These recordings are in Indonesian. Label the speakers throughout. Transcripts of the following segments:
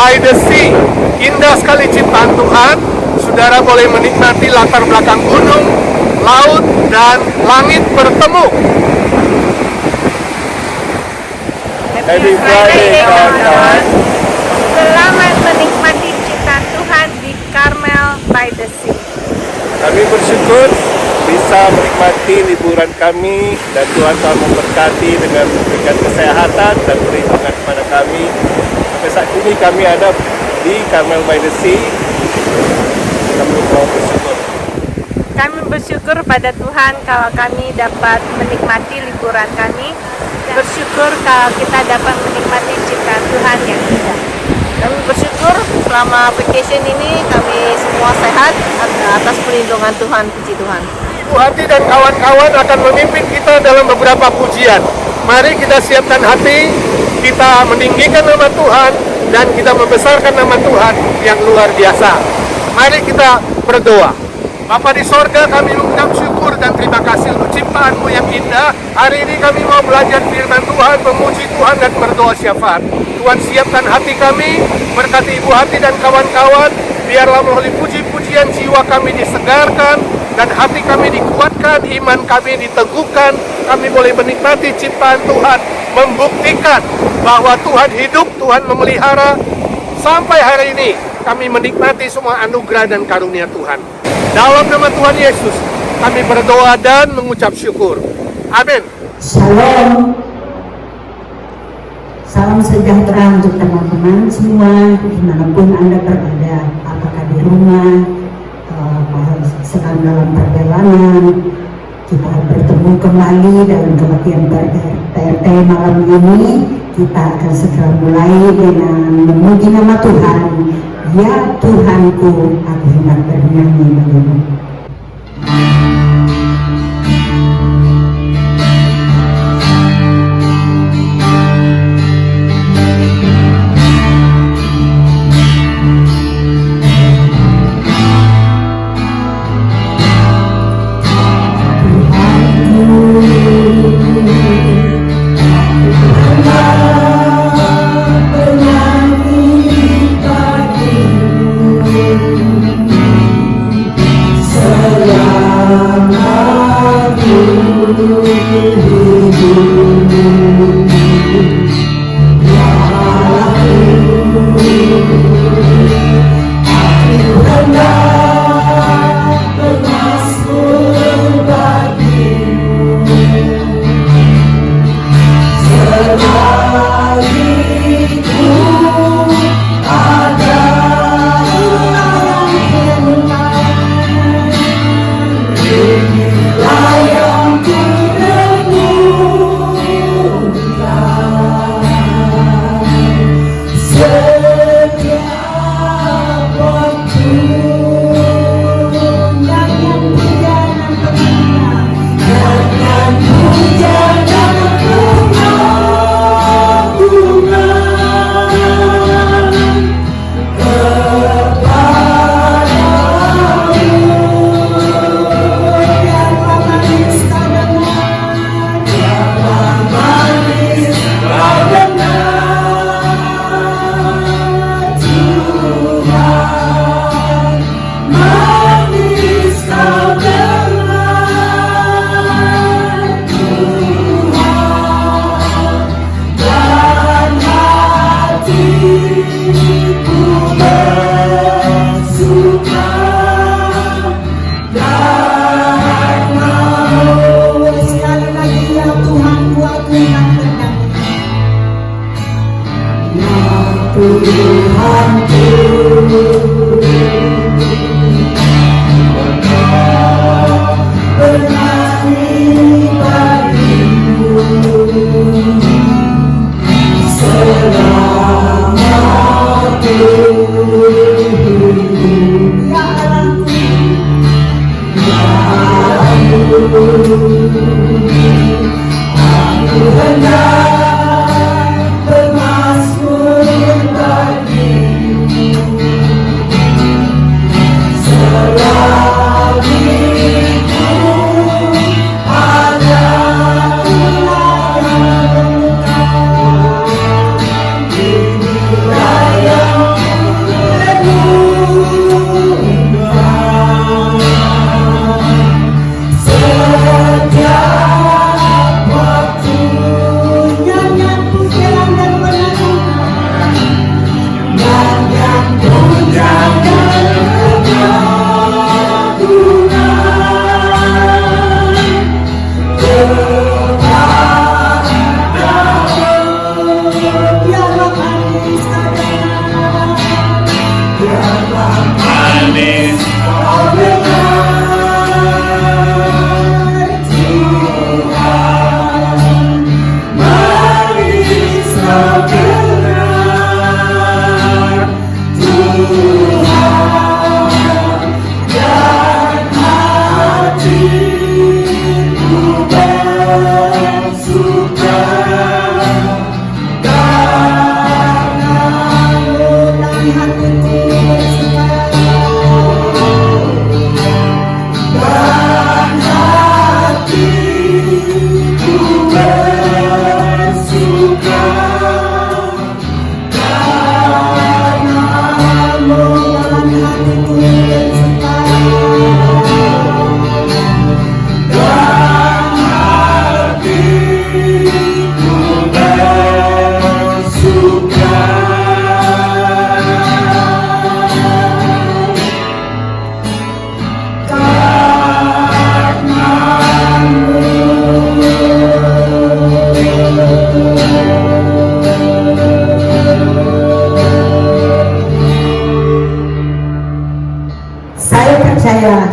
Speaker 1: by the Sea. Indah sekali ciptaan Tuhan. Saudara boleh menikmati latar belakang gunung, laut, dan langit bertemu.
Speaker 2: Happy Friday, kawan-kawan.
Speaker 3: Selamat menikmati ciptaan Tuhan di Carmel by the Sea.
Speaker 2: Kami bersyukur bisa menikmati liburan kami dan Tuhan telah memberkati dengan memberikan kesehatan dan perlindungan kepada kami. Sampai saat ini kami ada di Carmel by the Sea. Kami mau bersyukur.
Speaker 3: Kami bersyukur pada Tuhan kalau kami dapat menikmati liburan kami. Bersyukur kalau kita dapat menikmati ciptaan Tuhan yang indah. Kami bersyukur selama vacation ini kami semua sehat atas perlindungan Tuhan. Puji Tuhan.
Speaker 1: Ibu Hati dan kawan-kawan akan memimpin kita dalam beberapa pujian. Mari kita siapkan hati, kita meninggikan nama Tuhan, dan kita membesarkan nama Tuhan yang luar biasa. Mari kita berdoa. Bapa di sorga, kami mengucap syukur dan terima kasih untuk ciptaan-Mu yang indah. Hari ini kami mau belajar firman Tuhan, memuji Tuhan dan berdoa syafaat. Tuhan siapkan hati kami, berkati Ibu Hati dan kawan-kawan. Biarlah melalui puji-pujian jiwa kami disegarkan, dan hati kami dikuatkan, iman kami diteguhkan. Kami boleh menikmati ciptaan Tuhan, membuktikan bahwa Tuhan hidup, Tuhan memelihara. Sampai hari ini kami menikmati semua anugerah dan karunia Tuhan. Dalam nama Tuhan Yesus, kami berdoa dan mengucap syukur. Amin.
Speaker 4: Shalom. Salam sejahtera untuk teman-teman semua, dimanapun Anda berada, apakah di rumah, sedang dalam perjalanan. Kita bertemu kembali dalam kebaktian PRT malam ini. Kita akan segera mulai dengan memuji nama Tuhan. Ya Tuhanku, aku hendak bernyanyi bagimu.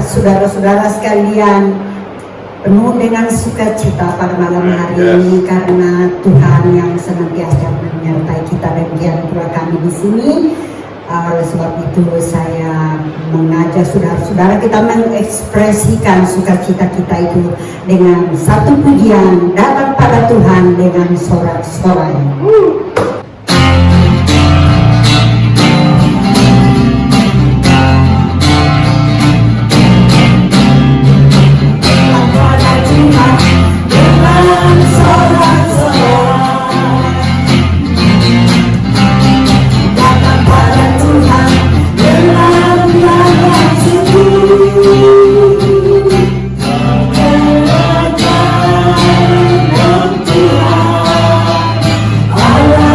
Speaker 4: saudara-saudara sekalian penuh dengan sukacita pada malam hari ini karena Tuhan yang senantiasa menyertai kita demikian pula kami di sini. Oleh sebab itu saya mengajak saudara-saudara kita mengekspresikan sukacita kita itu dengan satu pujian datang pada Tuhan dengan sorak-sorai.
Speaker 5: Allah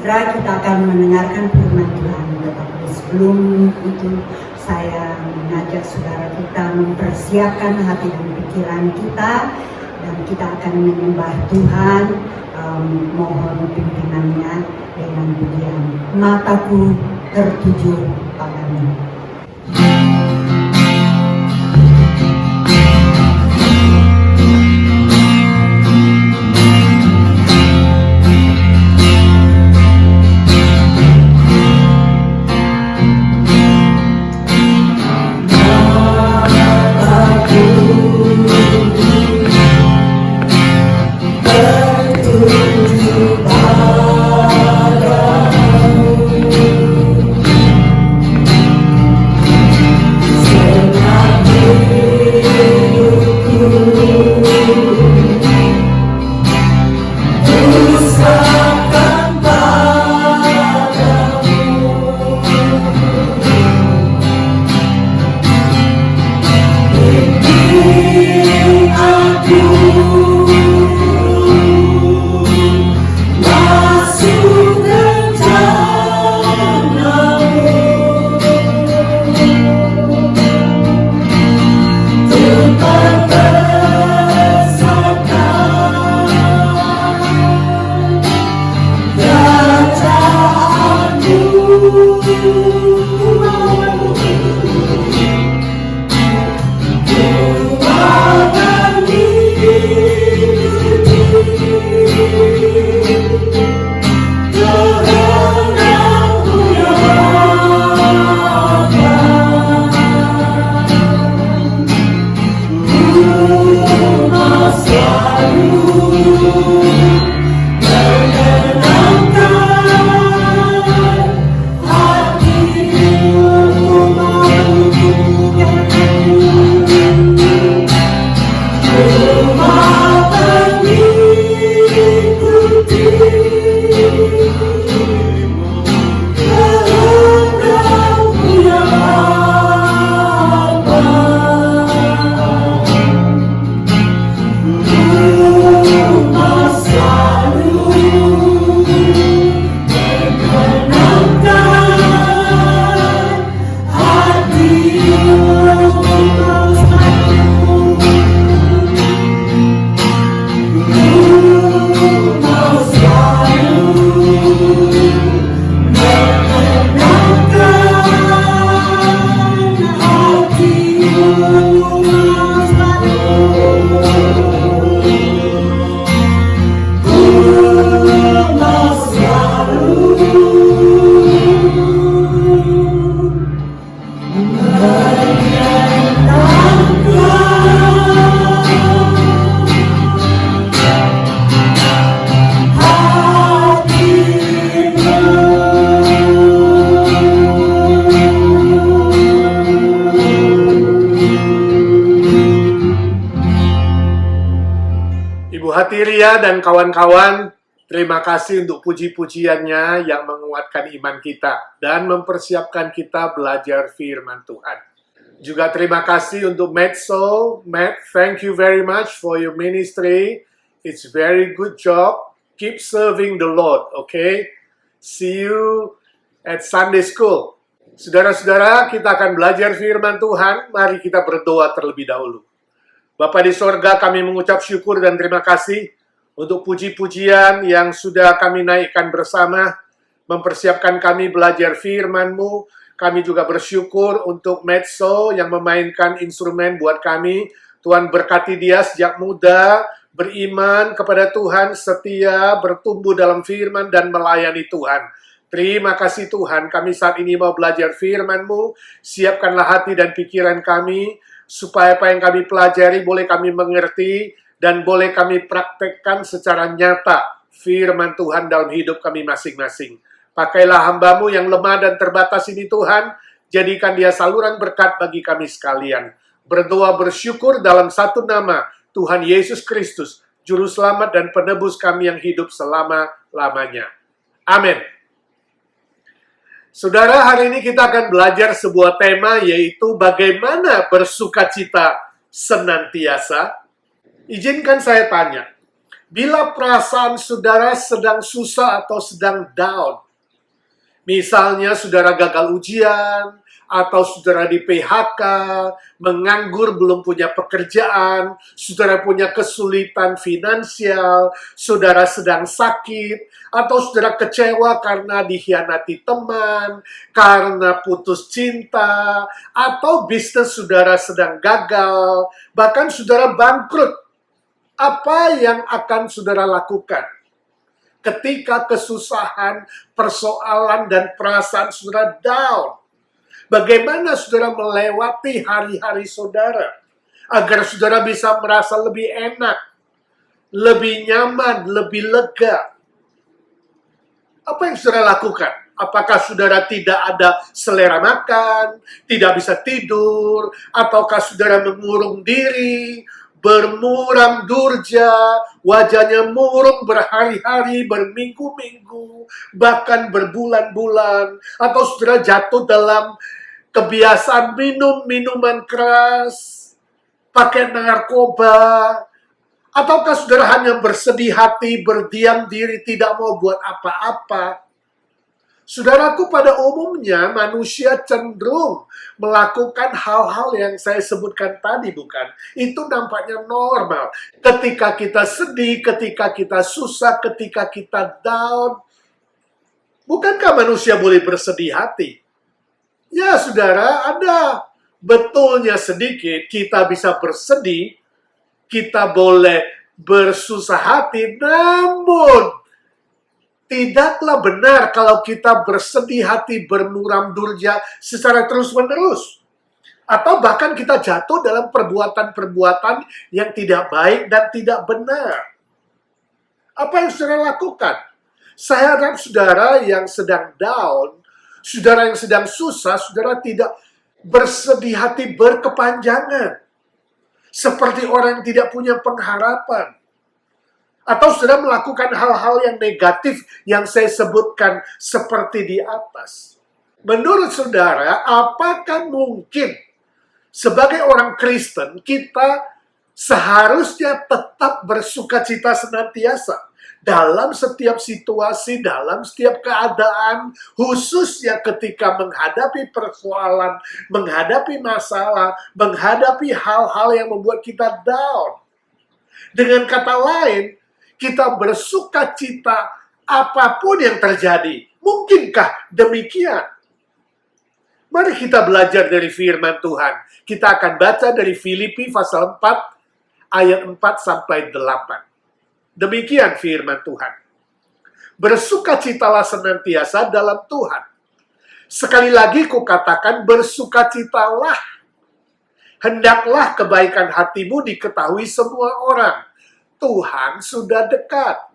Speaker 4: Saudara, kita akan mendengarkan firman Tuhan. Tetapi sebelum itu, saya mengajak saudara kita mempersiapkan hati dan pikiran kita, dan kita akan menyembah Tuhan. Mohon pimpinannya dengan pujian. Mataku tertuju padamu.
Speaker 1: Hati Ria dan kawan-kawan, terima kasih untuk puji-pujiannya yang menguatkan iman kita dan mempersiapkan kita belajar firman Tuhan. Juga terima kasih untuk Medso. Matt, thank you very much for your ministry. It's very good job. Keep serving the Lord, okay? See you at Sunday School. Saudara-saudara, kita akan belajar firman Tuhan. Mari kita berdoa terlebih dahulu. Bapa di sorga, kami mengucap syukur dan terima kasih untuk puji-pujian yang sudah kami naikkan bersama, mempersiapkan kami belajar firman-Mu. Kami juga bersyukur untuk Medso yang memainkan instrumen buat kami. Tuhan berkati dia sejak muda, beriman kepada Tuhan, setia, bertumbuh dalam firman dan melayani Tuhan. Terima kasih Tuhan, kami saat ini mau belajar firman-Mu. Siapkanlah hati dan pikiran kami, supaya apa yang kami pelajari boleh kami mengerti dan boleh kami praktekkan secara nyata firman Tuhan dalam hidup kami masing-masing. Pakailah hamba-Mu yang lemah dan terbatas ini Tuhan, jadikan dia saluran berkat bagi kami sekalian. Berdoa bersyukur dalam satu nama, Tuhan Yesus Kristus, Juru Selamat dan Penebus kami yang hidup selama-lamanya. Amin. Saudara, hari ini kita akan belajar sebuah tema, yaitu bagaimana bersukacita senantiasa. Izinkan saya tanya, Bila perasaan saudara sedang susah atau sedang down, misalnya saudara gagal ujian, atau saudara di PHK, menganggur belum punya pekerjaan, saudara punya kesulitan finansial, saudara sedang sakit, atau saudara kecewa karena dikhianati teman, karena putus cinta, atau bisnis saudara sedang gagal, bahkan saudara bangkrut. Apa yang akan saudara lakukan ketika kesusahan, persoalan, dan perasaan saudara down? Bagaimana saudara melewati hari-hari saudara agar saudara bisa merasa lebih enak, lebih nyaman, lebih lega? Apa yang saudara lakukan? Apakah saudara tidak ada selera makan, tidak bisa tidur, ataukah saudara mengurung diri, bermuram durja, wajahnya murung berhari-hari, berminggu-minggu, bahkan berbulan-bulan, atau saudara jatuh dalam kebiasaan minum minuman keras, pakai narkoba, ataukah saudara hanya bersedih hati, berdiam diri, tidak mau buat apa-apa? Saudaraku, pada umumnya manusia cenderung melakukan hal-hal yang saya sebutkan tadi, bukan? Itu nampaknya normal. Ketika kita sedih, ketika kita susah, ketika kita down, bukankah manusia boleh bersedih hati? Ya, saudara, ada betulnya sedikit kita bisa bersedih, kita boleh bersusah hati, namun tidaklah benar kalau kita bersedih hati, bermuram durja secara terus-menerus. Atau bahkan kita jatuh dalam perbuatan-perbuatan yang tidak baik dan tidak benar. Apa yang saudara lakukan? Saya harap saudara yang sedang down, saudara yang sedang susah, saudara tidak bersedih hati berkepanjangan. Seperti orang yang tidak punya pengharapan. Atau saudara melakukan hal-hal yang negatif yang saya sebutkan seperti di atas. Menurut saudara, apakah mungkin sebagai orang Kristen kita seharusnya tetap bersukacita senantiasa dalam setiap situasi, dalam setiap keadaan, khususnya ketika menghadapi persoalan, menghadapi masalah, menghadapi hal-hal yang membuat kita down? Dengan kata lain, kita bersukacita apapun yang terjadi. Mungkinkah demikian? Mari kita belajar dari firman Tuhan. Kita akan baca dari Filipi pasal 4 ayat 4 sampai 8. Demikian firman Tuhan. Bersukacitalah senantiasa dalam Tuhan. Sekali lagi kukatakan bersukacitalah. Hendaklah kebaikan hatimu diketahui semua orang. Tuhan sudah dekat.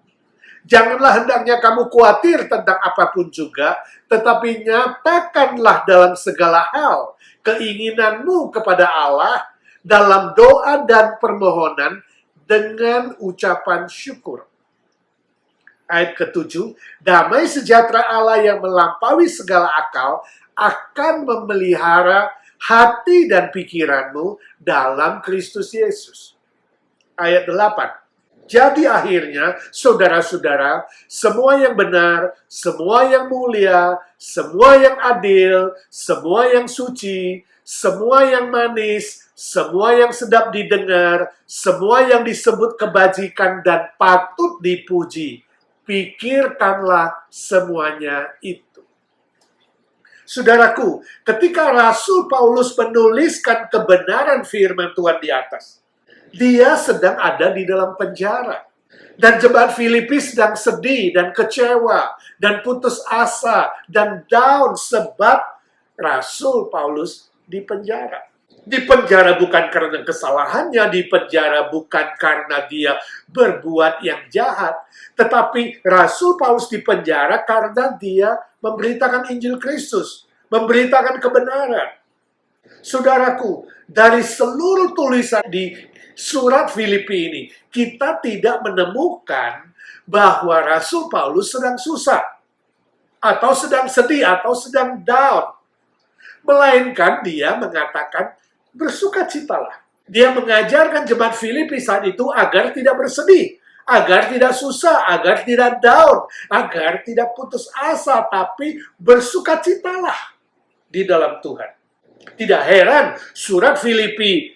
Speaker 1: Janganlah hendaknya kamu khawatir tentang apapun juga, tetapi nyatakanlah dalam segala hal keinginanmu kepada Allah dalam doa dan permohonan dengan ucapan syukur. Ayat ke-7, damai sejahtera Allah yang melampaui segala akal akan memelihara hati dan pikiranmu dalam Kristus Yesus. Ayat 8. Jadi akhirnya, saudara-saudara, semua yang benar, semua yang mulia, semua yang adil, semua yang suci, semua yang manis, semua yang sedap didengar, semua yang disebut kebajikan dan patut dipuji, pikirkanlah semuanya itu. Saudaraku, ketika Rasul Paulus menuliskan kebenaran firman Tuhan di atas, dia sedang ada di dalam penjara. Dan jemaat Filipi sedang sedih dan kecewa dan putus asa dan down sebab Rasul Paulus di penjara. Di penjara bukan karena kesalahannya, di penjara bukan karena dia berbuat yang jahat, tetapi Rasul Paulus di penjara karena dia memberitakan Injil Kristus, memberitakan kebenaran. Saudaraku, dari seluruh tulisan di surat Filipi ini, kita tidak menemukan bahwa Rasul Paulus sedang susah, atau sedang sedih, atau sedang down. Melainkan dia mengatakan, bersukacitalah. Dia mengajarkan jemaat Filipi saat itu agar tidak bersedih, agar tidak susah, agar tidak down, agar tidak putus asa, tapi bersukacitalah di dalam Tuhan. Tidak heran surat Filipi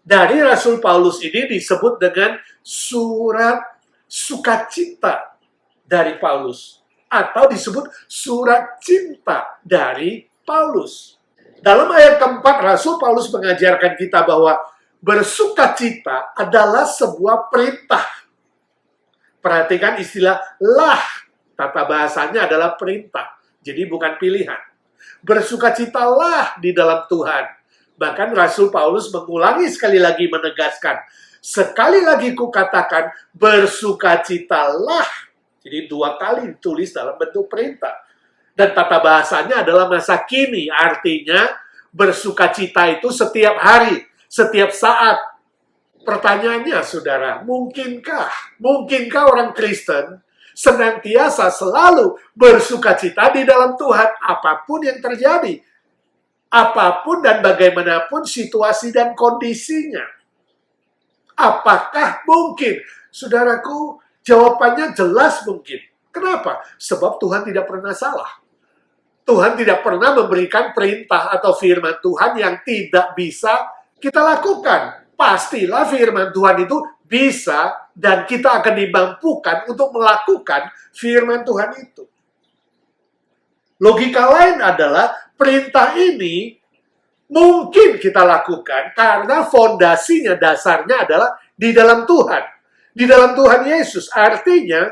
Speaker 1: dari Rasul Paulus ini disebut dengan surat sukacita dari Paulus, atau disebut surat cinta dari Paulus. Dalam ayat keempat, Rasul Paulus mengajarkan kita bahwa bersukacita adalah sebuah perintah. Perhatikan istilah lah, tata bahasanya adalah perintah, jadi bukan pilihan. Bersukacitalah di dalam Tuhan. Bahkan Rasul Paulus mengulangi sekali lagi menegaskan, sekali lagi kukatakan bersukacitalah. Jadi 2 kali ditulis dalam bentuk perintah. Dan tata bahasanya adalah masa kini, artinya bersukacita itu setiap hari, setiap saat. Pertanyaannya, saudara, mungkinkah orang Kristen senantiasa selalu bersukacita di dalam Tuhan, apapun yang terjadi, apapun dan bagaimanapun situasi dan kondisinya? Apakah mungkin? Saudaraku, jawabannya jelas mungkin. Kenapa? Sebab Tuhan tidak pernah salah. Tuhan tidak pernah memberikan perintah atau firman Tuhan yang tidak bisa kita lakukan. Pastilah firman Tuhan itu bisa dan kita akan dimampukan untuk melakukan firman Tuhan itu. Logika lain adalah perintah ini mungkin kita lakukan karena fondasinya, dasarnya adalah di dalam Tuhan. Di dalam Tuhan Yesus, artinya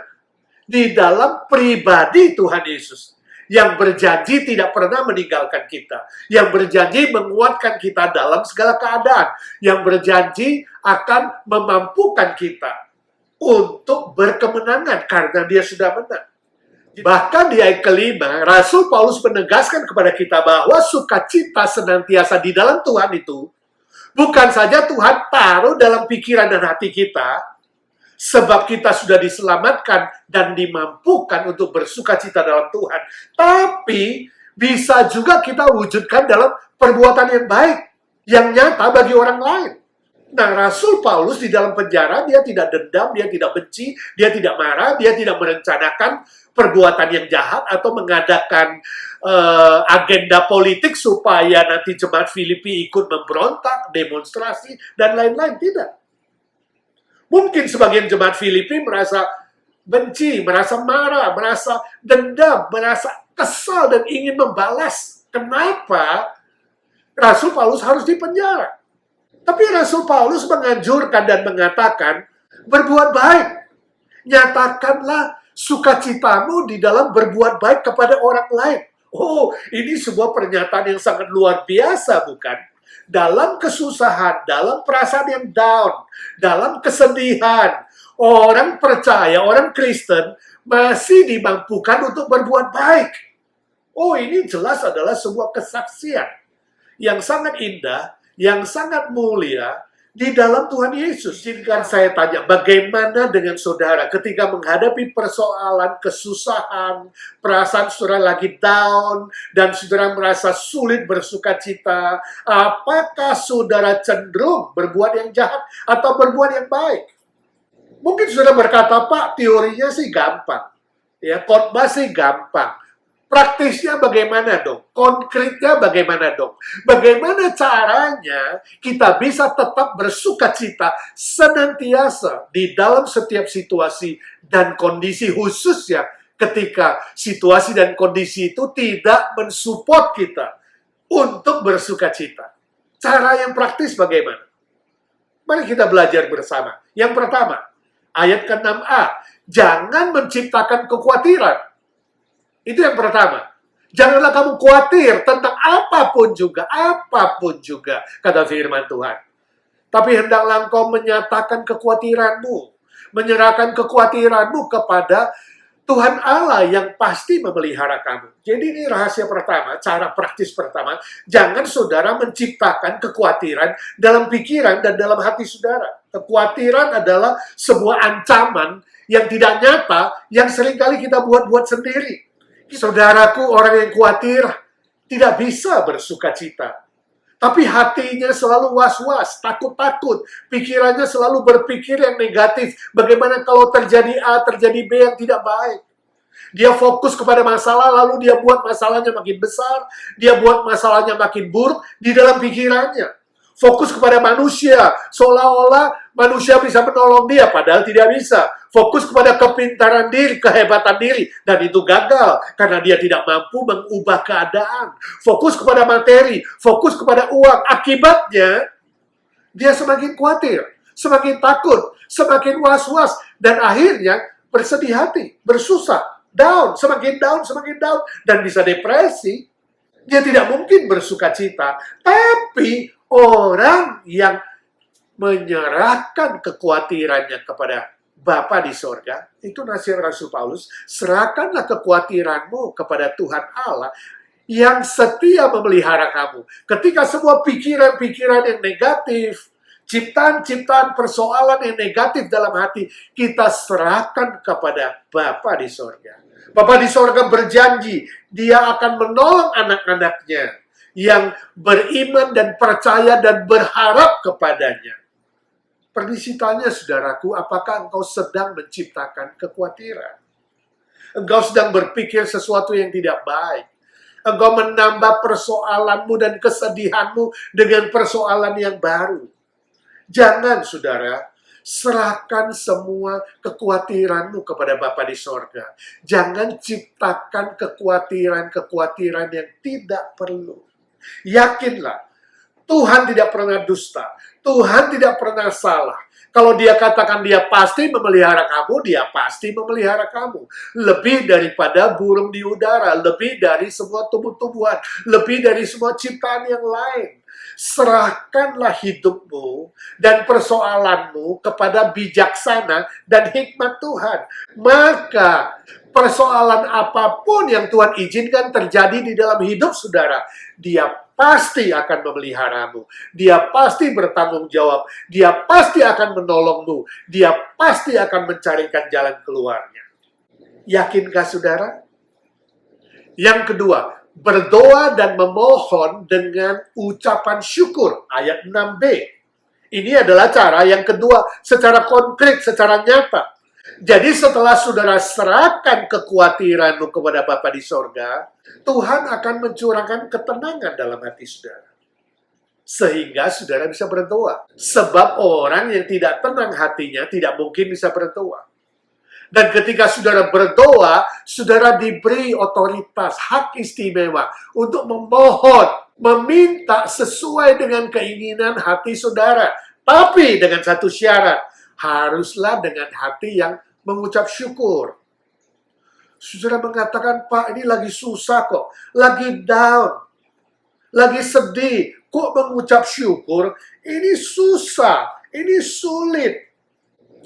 Speaker 1: di dalam pribadi Tuhan Yesus. Yang berjanji tidak pernah meninggalkan kita. Yang berjanji menguatkan kita dalam segala keadaan. Yang berjanji akan memampukan kita untuk berkemenangan karena dia sudah menang. Bahkan di ayat kelima, Rasul Paulus menegaskan kepada kita bahwa sukacita senantiasa di dalam Tuhan itu bukan saja Tuhan taruh dalam pikiran dan hati kita, sebab kita sudah diselamatkan dan dimampukan untuk bersukacita dalam Tuhan. Tapi bisa juga kita wujudkan dalam perbuatan yang baik, yang nyata bagi orang lain. Nah, Rasul Paulus di dalam penjara, dia tidak dendam, dia tidak benci, dia tidak marah, dia tidak merencanakan perbuatan yang jahat atau mengadakan agenda politik supaya nanti jemaat Filipi ikut memberontak, demonstrasi, dan lain-lain. Tidak. Mungkin sebagian jemaat Filipi merasa benci, merasa marah, merasa dendam, merasa kesal dan ingin membalas. Kenapa Rasul Paulus harus dipenjara? Tapi Rasul Paulus menganjurkan dan mengatakan, berbuat baik. Nyatakanlah sukacitamu di dalam berbuat baik kepada orang lain. Oh, ini sebuah pernyataan yang sangat luar biasa, bukan? Dalam kesusahan, dalam perasaan yang down, dalam kesedihan, orang percaya, orang Kristen masih dimampukan untuk berbuat baik. Oh, ini jelas adalah sebuah kesaksian yang sangat indah, yang sangat mulia di dalam Tuhan Yesus. Jika saya tanya, bagaimana dengan saudara ketika menghadapi persoalan, kesusahan, perasaan saudara lagi down, dan saudara merasa sulit bersukacita, apakah saudara cenderung berbuat yang jahat atau berbuat yang baik? Mungkin saudara berkata, Pak, teorinya sih gampang. Ya, khotbah sih gampang. Praktisnya bagaimana dong? Konkretnya bagaimana dong? Bagaimana caranya kita bisa tetap bersukacita senantiasa di dalam setiap situasi dan kondisi, khususnya ketika situasi dan kondisi itu tidak mensupport kita untuk bersukacita. Cara yang praktis bagaimana? Mari kita belajar bersama. Yang pertama, ayat ke-6a, jangan menciptakan kekhawatiran. Itu yang pertama. Janganlah kamu khawatir tentang apapun juga, kata firman Tuhan. Tapi hendaklah engkau menyatakan kekhawatiranmu, menyerahkan kekhawatiranmu kepada Tuhan Allah yang pasti memelihara kamu. Jadi ini rahasia pertama, cara praktis pertama. Jangan saudara menciptakan kekhawatiran dalam pikiran dan dalam hati saudara. Kekhawatiran adalah sebuah ancaman yang tidak nyata, yang seringkali kita buat-buat sendiri. Saudaraku, orang yang khawatir tidak bisa bersukacita. Tapi hatinya selalu was-was, takut-takut. Pikirannya selalu berpikir yang negatif. Bagaimana kalau terjadi A, terjadi B yang tidak baik. Dia fokus kepada masalah, lalu dia buat masalahnya makin besar. Dia buat masalahnya makin buruk di dalam pikirannya. Fokus kepada manusia, seolah-olah manusia bisa menolong dia, padahal tidak bisa. Fokus kepada kepintaran diri, kehebatan diri, dan itu gagal karena dia tidak mampu mengubah keadaan. Fokus kepada materi, fokus kepada uang. Akibatnya, dia semakin khawatir, semakin takut, semakin was-was, dan akhirnya bersedih hati, bersusah, down, semakin down, dan bisa depresi. Dia tidak mungkin bersuka cita, tapi orang yang menyerahkan kekhawatirannya kepada Bapa di sorga, itu nasihat Rasul Paulus, serahkanlah kekhawatiranmu kepada Tuhan Allah yang setia memelihara kamu. Ketika semua pikiran-pikiran yang negatif, ciptaan-ciptaan persoalan yang negatif dalam hati, kita serahkan kepada Bapa di sorga. Bapa di sorga berjanji, dia akan menolong anak-anaknya yang beriman dan percaya dan berharap kepadanya. Permisi tanya saudaraku, apakah engkau sedang menciptakan kekhawatiran? Engkau sedang berpikir sesuatu yang tidak baik. Engkau menambah persoalanmu dan kesedihanmu dengan persoalan yang baru. Jangan saudara, serahkan semua kekhawatiranmu kepada Bapa di sorga. Jangan ciptakan kekhawatiran-kekhawatiran yang tidak perlu. Yakinlah, Tuhan tidak pernah dusta. Tuhan tidak pernah salah. Kalau dia katakan dia pasti memelihara kamu, dia pasti memelihara kamu. Lebih daripada burung di udara, lebih dari semua tumbuh-tumbuhan, lebih dari semua ciptaan yang lain. Serahkanlah hidupmu dan persoalanmu kepada bijaksana dan hikmat Tuhan. Maka persoalan apapun yang Tuhan izinkan terjadi di dalam hidup saudara, dia pasti akan memeliharamu. Dia pasti bertanggung jawab. Dia pasti akan menolongmu. Dia pasti akan mencarikan jalan keluarnya. Yakinkah saudara? Yang kedua, berdoa dan memohon dengan ucapan syukur. Ayat 6b. Ini adalah cara yang kedua, secara konkret, secara nyata. Jadi setelah saudara serahkan kekhawatiranmu kepada Bapa di sorga, Tuhan akan mencurahkan ketenangan dalam hati saudara. Sehingga saudara bisa berdoa. Sebab orang yang tidak tenang hatinya tidak mungkin bisa berdoa. Dan ketika saudara berdoa, saudara diberi otoritas, hak istimewa untuk memohon, meminta sesuai dengan keinginan hati saudara. Tapi dengan satu syarat, haruslah dengan hati yang mengucap syukur. Saudara mengatakan, Pak, ini lagi susah kok, lagi down, lagi sedih, kok mengucap syukur? Ini susah, ini sulit.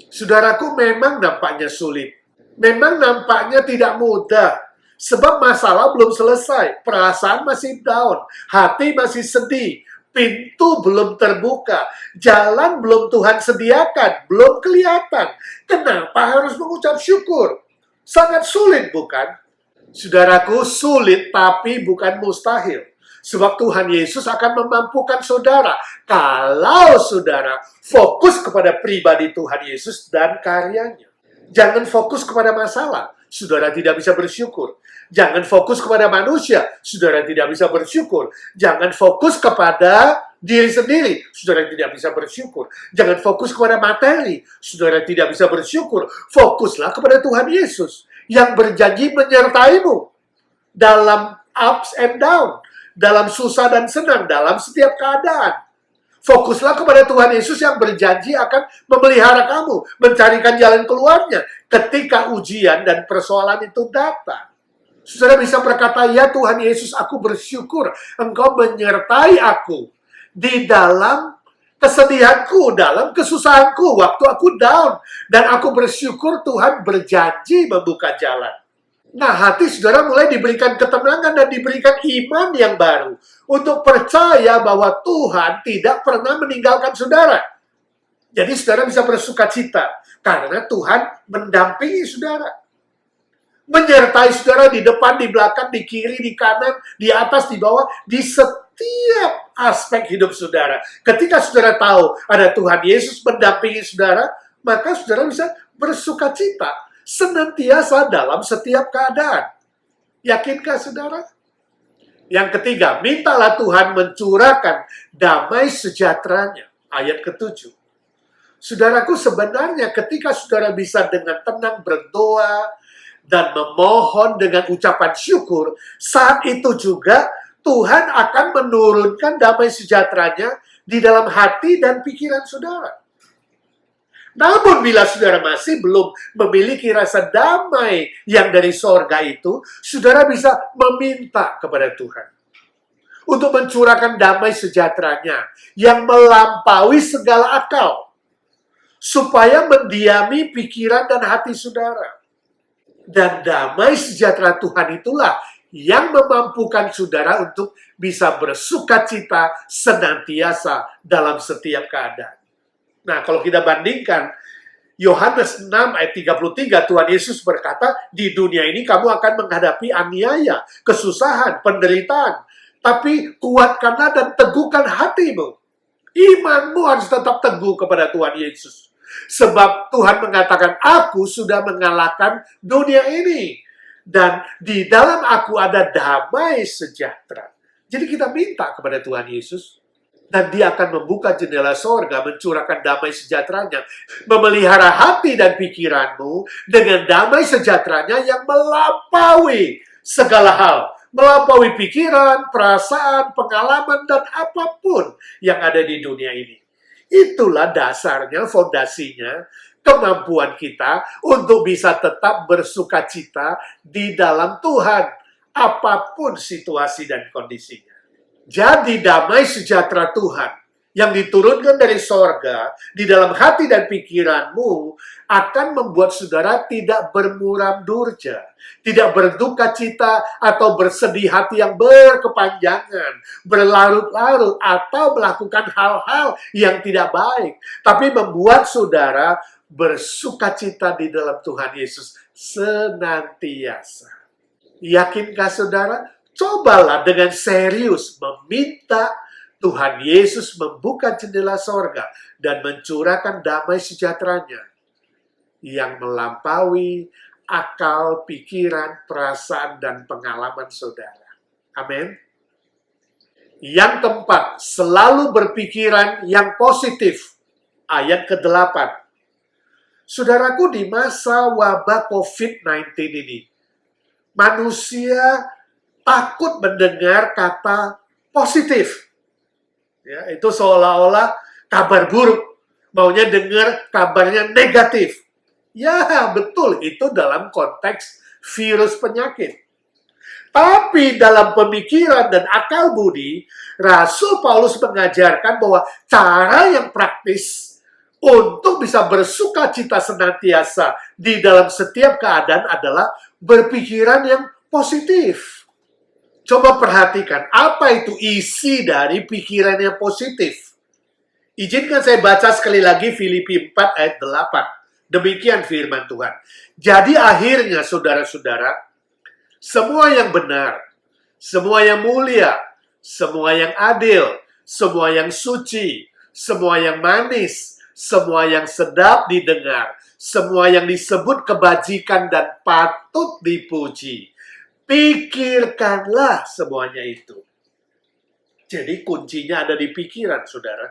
Speaker 1: Saudaraku, memang nampaknya sulit. Memang nampaknya tidak mudah. Sebab masalah belum selesai. Perasaan masih down. Hati masih sedih. Pintu belum terbuka. Jalan belum Tuhan sediakan. Belum kelihatan. Kenapa harus mengucap syukur? Sangat sulit, bukan? Saudaraku, sulit tapi bukan mustahil. Sebab Tuhan Yesus akan memampukan saudara. Kalau saudara fokus kepada pribadi Tuhan Yesus dan karyanya. Jangan fokus kepada masalah. Saudara tidak bisa bersyukur. Jangan fokus kepada manusia. Saudara tidak bisa bersyukur. Jangan fokus kepada diri sendiri. Saudara tidak bisa bersyukur. Jangan fokus kepada materi. Saudara tidak bisa bersyukur. Fokuslah kepada Tuhan Yesus yang berjanji menyertaimu dalam ups and down. Dalam susah dan senang, dalam setiap keadaan. Fokuslah kepada Tuhan Yesus yang berjanji akan memelihara kamu, mencarikan jalan keluarnya ketika ujian dan persoalan itu datang. Saudara bisa berkata, ya Tuhan Yesus, aku bersyukur Engkau menyertai aku di dalam kesedihanku, dalam kesusahanku, waktu aku down. Dan aku bersyukur Tuhan berjanji membuka jalan. Nah, hati saudara mulai diberikan ketenangan dan diberikan iman yang baru untuk percaya bahwa Tuhan tidak pernah meninggalkan saudara. Jadi saudara bisa bersuka cita karena Tuhan mendampingi saudara. Menyertai saudara di depan, di belakang, di kiri, di kanan, di atas, di bawah, di setiap setiap aspek hidup saudara. Ketika saudara tahu ada Tuhan Yesus mendampingi saudara, maka saudara bisa bersuka cita senantiasa dalam setiap keadaan. Yakinkah saudara? Yang ketiga, mintalah Tuhan mencurahkan damai sejahteranya. Ayat ke-7. Saudaraku, sebenarnya ketika saudara bisa dengan tenang berdoa dan memohon dengan ucapan syukur, saat itu juga Tuhan akan menurunkan damai sejahteranya di dalam hati dan pikiran saudara. Namun bila saudara masih belum memiliki rasa damai yang dari sorga itu, saudara bisa meminta kepada Tuhan untuk mencurahkan damai sejahteranya yang melampaui segala akal, supaya mendiami pikiran dan hati saudara. Dan damai sejahtera Tuhan itulah yang memampukan saudara untuk bisa bersuka cita senantiasa dalam setiap keadaan. Nah, kalau kita bandingkan, Yohanes 6 ayat 33, Tuhan Yesus berkata, di dunia ini kamu akan menghadapi aniaya, kesusahan, penderitaan. Tapi kuatkanlah dan teguhkan hatimu. Imanmu harus tetap teguh kepada Tuhan Yesus. Sebab Tuhan mengatakan, aku sudah mengalahkan dunia ini. Dan di dalam aku ada damai sejahtera. Jadi kita minta kepada Tuhan Yesus. Dan dia akan membuka jendela sorga, mencurahkan damai sejahteranya, memelihara hati dan pikiranmu dengan damai sejahteranya yang melampaui segala hal. Melampaui pikiran, perasaan, pengalaman, dan apapun yang ada di dunia ini. Itulah dasarnya, fondasinya, kemampuan kita untuk bisa tetap bersuka cita di dalam Tuhan, apapun situasi dan kondisinya. Jadi damai sejahtera Tuhan yang diturunkan dari sorga di dalam hati dan pikiranmu akan membuat saudara tidak bermuram durja, tidak berduka cita atau bersedih hati yang berkepanjangan, berlarut-larut atau melakukan hal-hal yang tidak baik, tapi membuat saudara bersuka cita di dalam Tuhan Yesus senantiasa. Yakinkah saudara? Cobalah dengan serius meminta Tuhan Yesus membuka jendela sorga dan mencurahkan damai sejahteranya yang melampaui akal, pikiran, perasaan, dan pengalaman saudara. Amin. Yang keempat, selalu berpikiran yang positif. Ayat ke-8. Saudaraku, di masa wabah COVID-19 ini, manusia takut mendengar kata positif. Ya, itu seolah-olah kabar buruk. Maunya dengar kabarnya negatif. Ya, betul. Itu dalam konteks virus penyakit. Tapi dalam pemikiran dan akal budi, Rasul Paulus mengajarkan bahwa cara yang praktis untuk bisa bersuka cita senantiasa di dalam setiap keadaan adalah berpikiran yang positif. Coba perhatikan, apa itu isi dari pikiran yang positif? Izinkan saya baca sekali lagi Filipi 4 ayat 8. Demikian firman Tuhan. Jadi akhirnya saudara-saudara, semua yang benar, semua yang mulia, semua yang adil, semua yang suci, semua yang manis, semua yang sedap didengar, semua yang disebut kebajikan dan patut dipuji. Pikirkanlah semuanya itu. Jadi kuncinya ada di pikiran, saudara.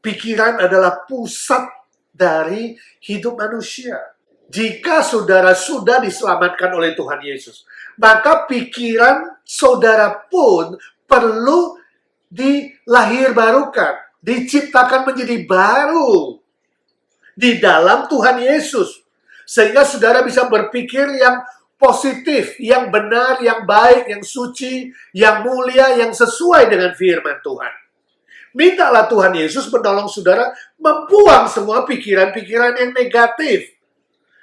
Speaker 1: Pikiran adalah pusat dari hidup manusia. Jika saudara sudah diselamatkan oleh Tuhan Yesus, maka pikiran saudara pun perlu dilahirbarukan, diciptakan menjadi baru di dalam Tuhan Yesus. Sehingga saudara bisa berpikir yang positif, yang benar, yang baik, yang suci, yang mulia, yang sesuai dengan firman Tuhan. Mintalah Tuhan Yesus menolong saudara membuang semua pikiran-pikiran yang negatif.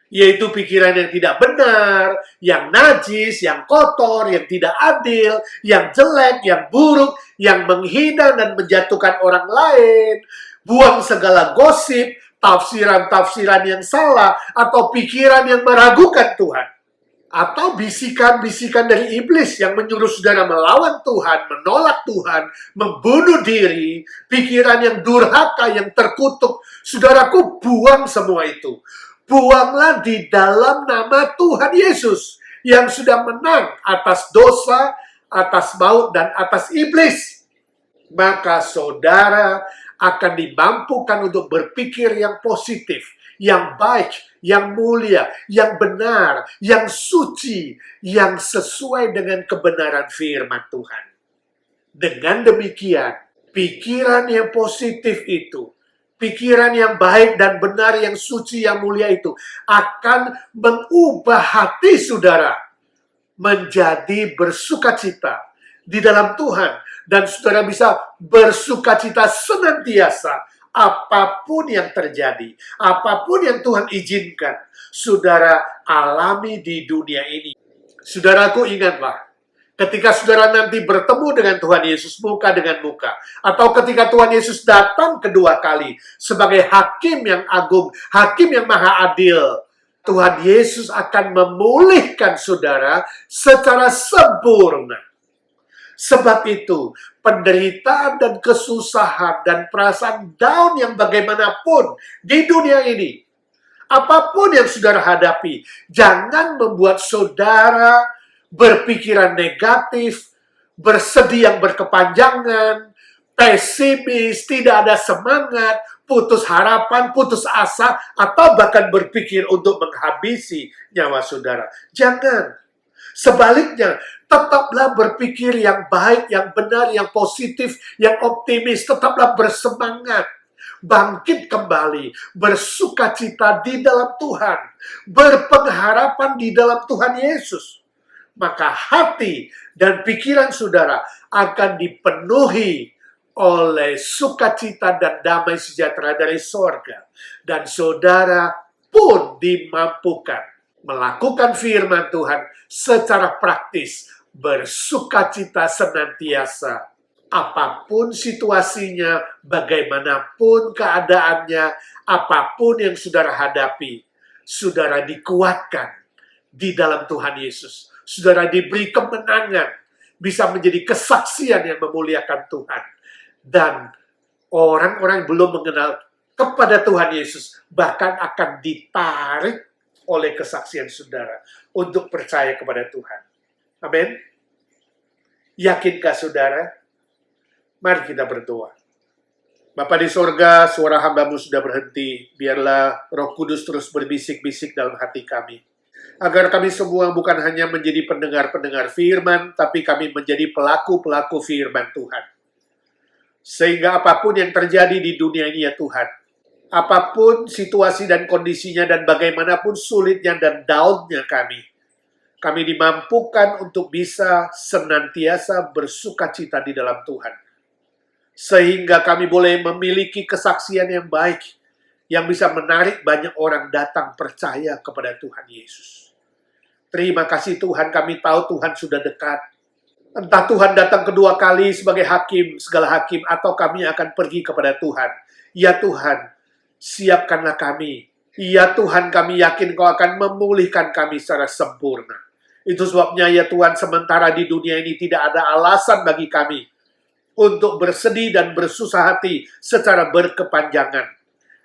Speaker 1: Yaitu pikiran yang tidak benar, yang najis, yang kotor, yang tidak adil, yang jelek, yang buruk, yang menghina dan menjatuhkan orang lain. Buang segala gosip, tafsiran-tafsiran yang salah, atau pikiran yang meragukan Tuhan. atau bisikan-bisikan dari iblis yang menyuruh saudara melawan Tuhan, menolak Tuhan, membunuh diri, pikiran yang durhaka, yang terkutuk. Saudaraku, buang semua itu. Buanglah di dalam nama Tuhan Yesus yang sudah menang atas dosa, atas maut, dan atas iblis. Maka saudara akan dimampukan untuk berpikir yang positif, yang baik, yang mulia, yang benar, yang suci, yang sesuai dengan kebenaran firman Tuhan. Dengan demikian, pikiran yang positif itu, pikiran yang baik dan benar, yang suci, yang mulia itu akan mengubah hati saudara menjadi bersukacita di dalam Tuhan. Dan saudara bisa bersukacita senantiasa apapun yang terjadi, apapun yang Tuhan izinkan, saudara alami di dunia ini. Saudaraku, ingatlah, ketika saudara nanti bertemu dengan Tuhan Yesus muka dengan muka, atau ketika Tuhan Yesus datang kedua kali sebagai hakim yang agung, hakim yang maha adil, Tuhan Yesus akan memulihkan saudara secara sempurna. Sebab itu, penderitaan dan kesusahan dan perasaan down yang bagaimanapun di dunia ini, apapun yang saudara hadapi, jangan membuat saudara berpikiran negatif, bersedih yang berkepanjangan, pesimis, tidak ada semangat, putus harapan, putus asa, atau bahkan berpikir untuk menghabisi nyawa saudara. Jangan. Sebaliknya, tetaplah berpikir yang baik, yang benar, yang positif, yang optimis. Tetaplah bersemangat, bangkit kembali, bersukacita di dalam Tuhan, berpengharapan di dalam Tuhan Yesus. Maka hati dan pikiran saudara akan dipenuhi oleh sukacita dan damai sejahtera dari sorga. Dan saudara pun dimampukan melakukan firman Tuhan secara praktis, bersukacita senantiasa. Apapun situasinya, bagaimanapun keadaannya, apapun yang saudara hadapi, saudara dikuatkan di dalam Tuhan Yesus. Saudara diberi kemenangan, bisa menjadi kesaksian yang memuliakan Tuhan. Dan orang-orang yang belum mengenal kepada Tuhan Yesus, bahkan akan ditarik oleh kesaksian saudara untuk percaya kepada Tuhan. Amin. Yakinkah saudara? Mari kita berdoa. Bapa di sorga, suara hamba-Mu sudah berhenti. Biarlah Roh Kudus terus berbisik-bisik dalam hati kami. Agar kami semua bukan hanya menjadi pendengar-pendengar firman, tapi kami menjadi pelaku-pelaku firman Tuhan. Sehingga apapun yang terjadi di dunia ini ya Tuhan, apapun situasi dan kondisinya dan bagaimanapun sulitnya dan down-nya kami dimampukan untuk bisa senantiasa bersukacita di dalam Tuhan. Sehingga kami boleh memiliki kesaksian yang baik, yang bisa menarik banyak orang datang percaya kepada Tuhan Yesus. Terima kasih Tuhan, kami tahu Tuhan sudah dekat. Entah Tuhan datang kedua kali sebagai hakim, segala hakim, atau kami akan pergi kepada Tuhan. Ya Tuhan, siapkanlah kami. Ya Tuhan, kami yakin Kau akan memulihkan kami secara sempurna. Itu sebabnya ya Tuhan, sementara di dunia ini tidak ada alasan bagi kami untuk bersedih dan bersusah hati secara berkepanjangan.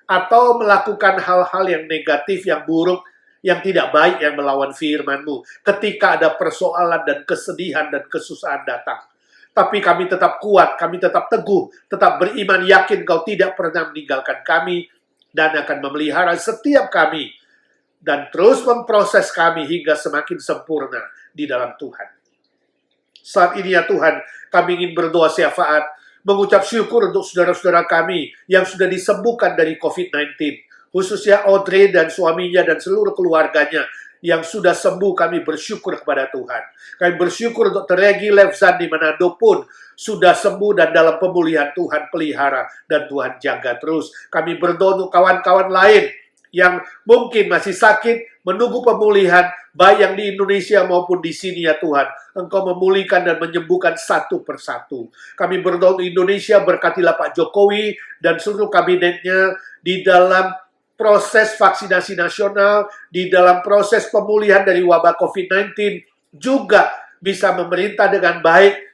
Speaker 1: Atau melakukan hal-hal yang negatif, yang buruk, yang tidak baik, yang melawan firman-Mu. Ketika ada persoalan dan kesedihan dan kesusahan datang. Tapi kami tetap kuat, kami tetap teguh, tetap beriman, yakin Kau tidak pernah meninggalkan kami, dan akan memelihara setiap kami, dan terus memproses kami hingga semakin sempurna di dalam Tuhan. Saat ini ya Tuhan, kami ingin berdoa syafaat, mengucap syukur untuk saudara-saudara kami yang sudah disembuhkan dari COVID-19. Khususnya Audrey dan suaminya dan seluruh keluarganya yang sudah sembuh, kami bersyukur kepada Tuhan. Kami bersyukur untuk Teregi Levzan di Manado pun sudah sembuh dan dalam pemulihan Tuhan pelihara dan Tuhan jaga terus. Kami berdoa untuk kawan-kawan lain yang mungkin masih sakit, menunggu pemulihan, baik yang di Indonesia maupun di sini ya Tuhan. Engkau memulihkan dan menyembuhkan satu persatu. Kami berdoa untuk Indonesia, berkatilah Pak Jokowi dan seluruh kabinetnya di dalam proses vaksinasi nasional, di dalam proses pemulihan dari wabah COVID-19, juga bisa memerintah dengan baik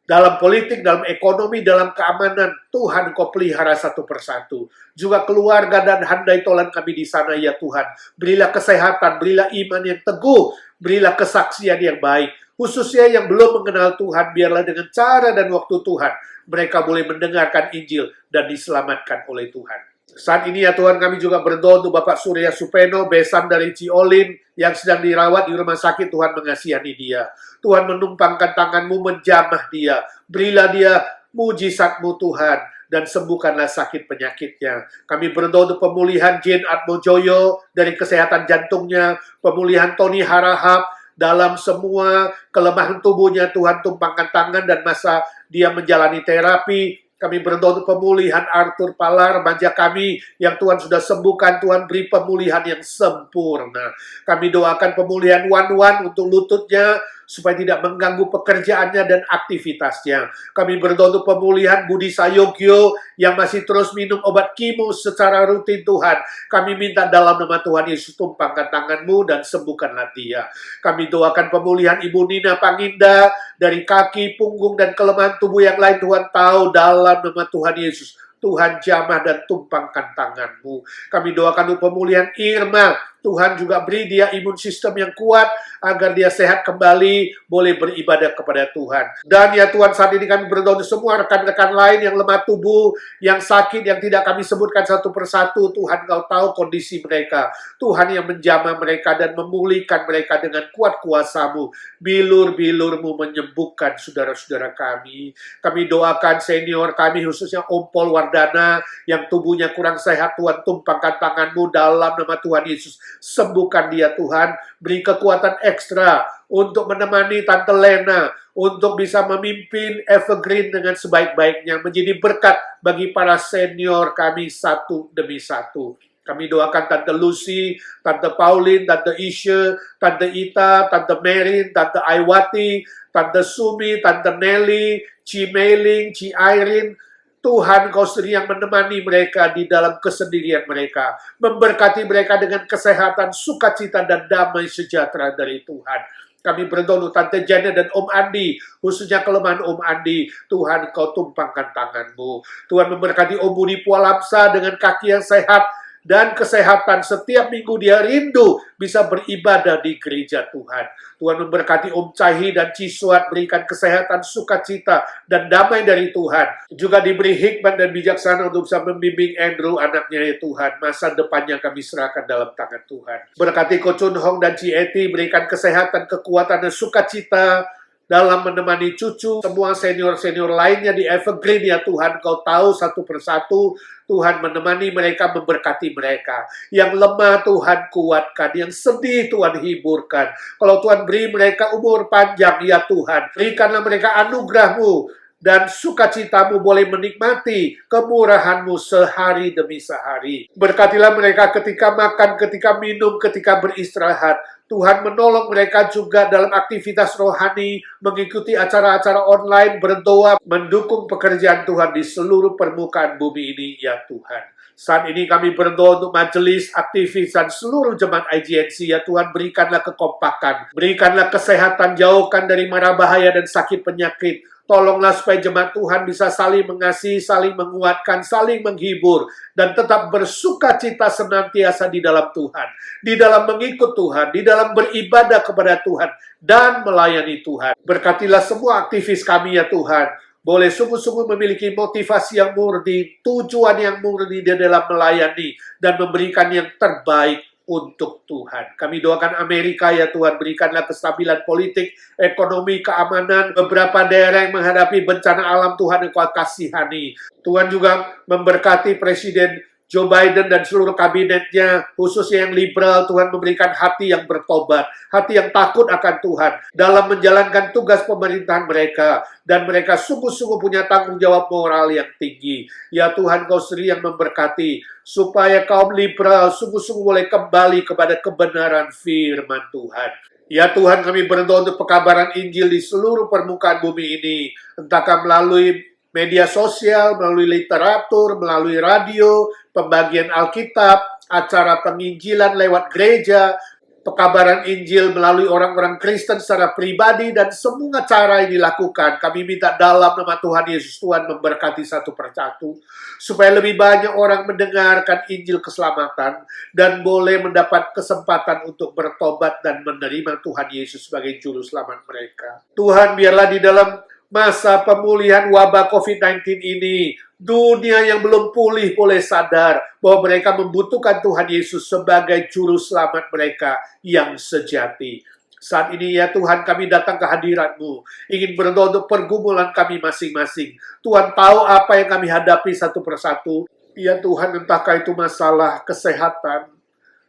Speaker 1: dalam politik, dalam ekonomi, dalam keamanan. Tuhan, Kau pelihara satu persatu. Juga keluarga dan handai tolan kami di sana, ya Tuhan. Berilah kesehatan, berilah iman yang teguh, berilah kesaksian yang baik. Khususnya yang belum mengenal Tuhan, biarlah dengan cara dan waktu Tuhan, mereka boleh mendengarkan Injil dan diselamatkan oleh Tuhan. Saat ini ya Tuhan, kami juga berdoa untuk Bapak Surya Supeno, besan dari Ciolin, yang sedang dirawat di rumah sakit. Tuhan mengasihani dia. Tuhan menumpangkan tangan-Mu, menjamah dia. Berilah dia mujizat-Mu Tuhan, dan sembuhkanlah sakit penyakitnya. Kami berdoa untuk pemulihan Jane Atmojoyo dari kesehatan jantungnya, pemulihan Tony Harahap dalam semua kelemahan tubuhnya. Tuhan tumpangkan tangan dan masa dia menjalani terapi. Kami berdoa untuk pemulihan Arthur Palar, remaja kami yang Tuhan sudah sembuhkan. Tuhan beri pemulihan yang sempurna. Kami doakan pemulihan Wan untuk lututnya, supaya tidak mengganggu pekerjaannya dan aktivitasnya. Kami berdoa untuk pemulihan Budi Sayogyo yang masih terus minum obat kimo secara rutin. Tuhan, kami minta dalam nama Tuhan Yesus, tumpangkan tangan-Mu dan sembuhkanlah dia. Kami doakan pemulihan Ibu Nina Panginda dari kaki, punggung, dan kelemahan tubuh yang lain. Tuhan tahu, dalam nama Tuhan Yesus, Tuhan jamah dan tumpangkan tangan-Mu. Kami doakan untuk pemulihan Irma. Tuhan juga beri dia imun sistem yang kuat, agar dia sehat kembali, boleh beribadah kepada Tuhan. Dan ya Tuhan, saat ini kami berdoa untuk semua rekan-rekan lain yang lemah tubuh, yang sakit, yang tidak kami sebutkan satu persatu. Tuhan, Kau tahu kondisi mereka. Tuhan yang menjamah mereka dan memulihkan mereka dengan kuat kuasa-Mu. Bilur-bilur-Mu menyembuhkan saudara-saudara kami. Kami doakan senior kami, khususnya Om Pol Wardana, yang tubuhnya kurang sehat. Tuhan, tumpangkan tangan-Mu dalam nama Tuhan Yesus. Sembuhkan dia Tuhan, beri kekuatan ekstra untuk menemani Tante Lena, untuk bisa memimpin Evergreen dengan sebaik-baiknya, menjadi berkat bagi para senior kami satu demi satu. Kami doakan Tante Lucy, Tante Pauline, Tante Isha, Tante Ita, Tante Merin, Tante Aiwati, Tante Sumi, Tante Nelly, Ci Meiling, Ci Irene. Tuhan, Kau sendiri yang menemani mereka di dalam kesendirian mereka. Memberkati mereka dengan kesehatan, sukacita, dan damai sejahtera dari Tuhan. Kami berdoa untuk Tante Janet dan Om Andi, khususnya kelemahan Om Andi. Tuhan, Kau tumpangkan tangan-Mu. Tuhan memberkati Om Budi Pualamsa dengan kaki yang sehat dan kesehatan. Setiap minggu dia rindu bisa beribadah di gereja Tuhan. Tuhan memberkati Om Cahi dan Ciswat, berikan kesehatan, sukacita, dan damai dari Tuhan. Juga diberi hikmat dan bijaksana untuk bisa membimbing Andrew, anaknya ya Tuhan. Masa depannya kami serahkan dalam tangan Tuhan. Berkati Ko Chun Hong dan Ci Eti, berikan kesehatan, kekuatan, dan sukacita dalam menemani cucu, semua senior-senior lainnya di Evergreen ya Tuhan. Kau tahu satu persatu. Tuhan menemani mereka, memberkati mereka. Yang lemah Tuhan kuatkan, yang sedih Tuhan hiburkan. Kalau Tuhan beri mereka umur panjang ya Tuhan, berikanlah mereka anugerah-Mu dan sukacita-Mu, boleh menikmati kemurahan-Mu sehari demi sehari. Berkatilah mereka ketika makan, ketika minum, ketika beristirahat. Tuhan menolong mereka juga dalam aktivitas rohani, mengikuti acara-acara online, berdoa, mendukung pekerjaan Tuhan di seluruh permukaan bumi ini, ya Tuhan. Saat ini kami berdoa untuk majelis, aktivis, dan seluruh jemaat IGNC, ya Tuhan, berikanlah kekompakan, berikanlah kesehatan, jauhkan dari mara bahaya dan sakit penyakit. Tolonglah supaya jemaat Tuhan bisa saling mengasihi, saling menguatkan, saling menghibur, dan tetap bersuka cita senantiasa di dalam Tuhan, di dalam mengikut Tuhan, di dalam beribadah kepada Tuhan, dan melayani Tuhan. Berkatilah semua aktivis kami ya Tuhan, boleh sungguh-sungguh memiliki motivasi yang murni, tujuan yang murni di dalam melayani, dan memberikan yang terbaik untuk Tuhan. Kami doakan Amerika ya Tuhan, berikanlah kestabilan politik, ekonomi, keamanan. Beberapa daerah yang menghadapi bencana alam, Tuhan Engkau kasihani. Tuhan juga memberkati Presiden Joe Biden dan seluruh kabinetnya, khususnya yang liberal. Tuhan memberikan hati yang bertobat, hati yang takut akan Tuhan dalam menjalankan tugas pemerintahan mereka, dan mereka sungguh-sungguh punya tanggung jawab moral yang tinggi. Ya Tuhan, Kau sendiri yang memberkati supaya kaum liberal sungguh-sungguh boleh kembali kepada kebenaran firman Tuhan. Ya Tuhan, kami berdoa untuk pekabaran Injil di seluruh permukaan bumi ini, entahkah melalui media sosial, melalui literatur, melalui radio, pembagian Alkitab, acara penginjilan lewat gereja, pekabaran Injil melalui orang-orang Kristen secara pribadi, dan semua cara yang dilakukan. Kami minta dalam nama Tuhan Yesus, Tuhan memberkati satu persatu, supaya lebih banyak orang mendengarkan Injil keselamatan, dan boleh mendapat kesempatan untuk bertobat dan menerima Tuhan Yesus sebagai Juru Selamat mereka. Tuhan, biarlah di dalam masa pemulihan wabah COVID-19 ini, dunia yang belum pulih boleh sadar bahwa mereka membutuhkan Tuhan Yesus sebagai Juru Selamat mereka yang sejati. Saat ini ya Tuhan, kami datang ke hadirat-Mu, ingin berdoa untuk pergumulan kami masing-masing. Tuhan tahu apa yang kami hadapi satu persatu. Ya Tuhan, entahkah itu masalah kesehatan,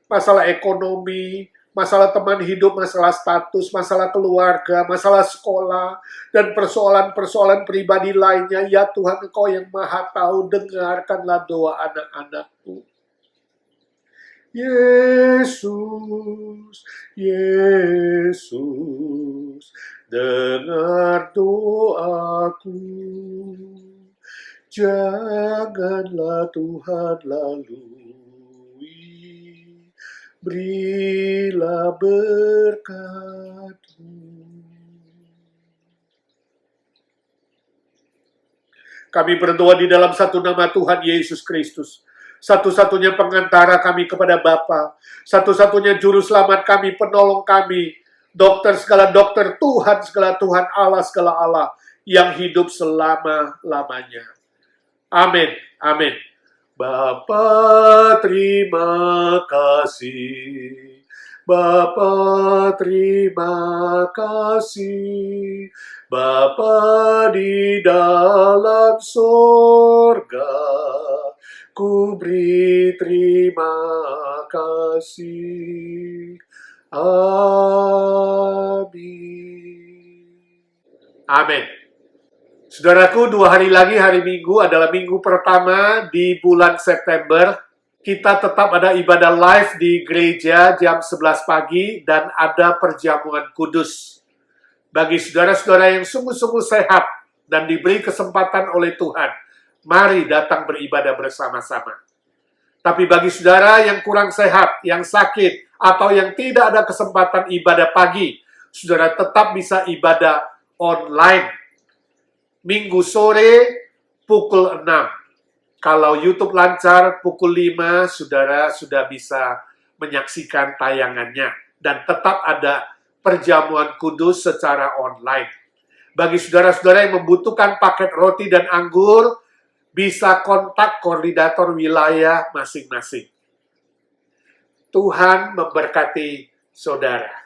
Speaker 1: masalah ekonomi, masalah teman hidup, masalah status, masalah keluarga, masalah sekolah, dan persoalan-persoalan pribadi lainnya. Ya Tuhan, Engkau yang Maha Tahu, dengarkanlah doa anak-anak-Mu. Yesus, Yesus, dengar doaku. Janganlah Tuhan lalui, berilah berkat-Mu. Kami berdoa di dalam satu nama Tuhan Yesus Kristus, satu-satunya pengantara kami kepada Bapa, satu-satunya juru selamat kami, penolong kami, dokter segala dokter, Tuhan segala Tuhan, Allah segala Allah, yang hidup selama-lamanya. Amin, amin. Bapa, terima kasih. Bapa, terima kasih. Bapa di dalam sorga, ku beri terima kasih. Amin. Amin. Saudaraku, 2 hari lagi hari Minggu adalah minggu pertama di bulan September. Kita tetap ada ibadah live di gereja jam 11 pagi dan ada perjamuan kudus. Bagi saudara-saudara yang sungguh-sungguh sehat dan diberi kesempatan oleh Tuhan, mari datang beribadah bersama-sama. Tapi bagi saudara yang kurang sehat, yang sakit, atau yang tidak ada kesempatan ibadah pagi, saudara tetap bisa ibadah online. Minggu sore pukul 6. Kalau YouTube lancar pukul 5, saudara sudah bisa menyaksikan tayangannya. Dan tetap ada perjamuan kudus secara online. Bagi saudara-saudara yang membutuhkan paket roti dan anggur, bisa kontak koordinator wilayah masing-masing. Tuhan memberkati saudara.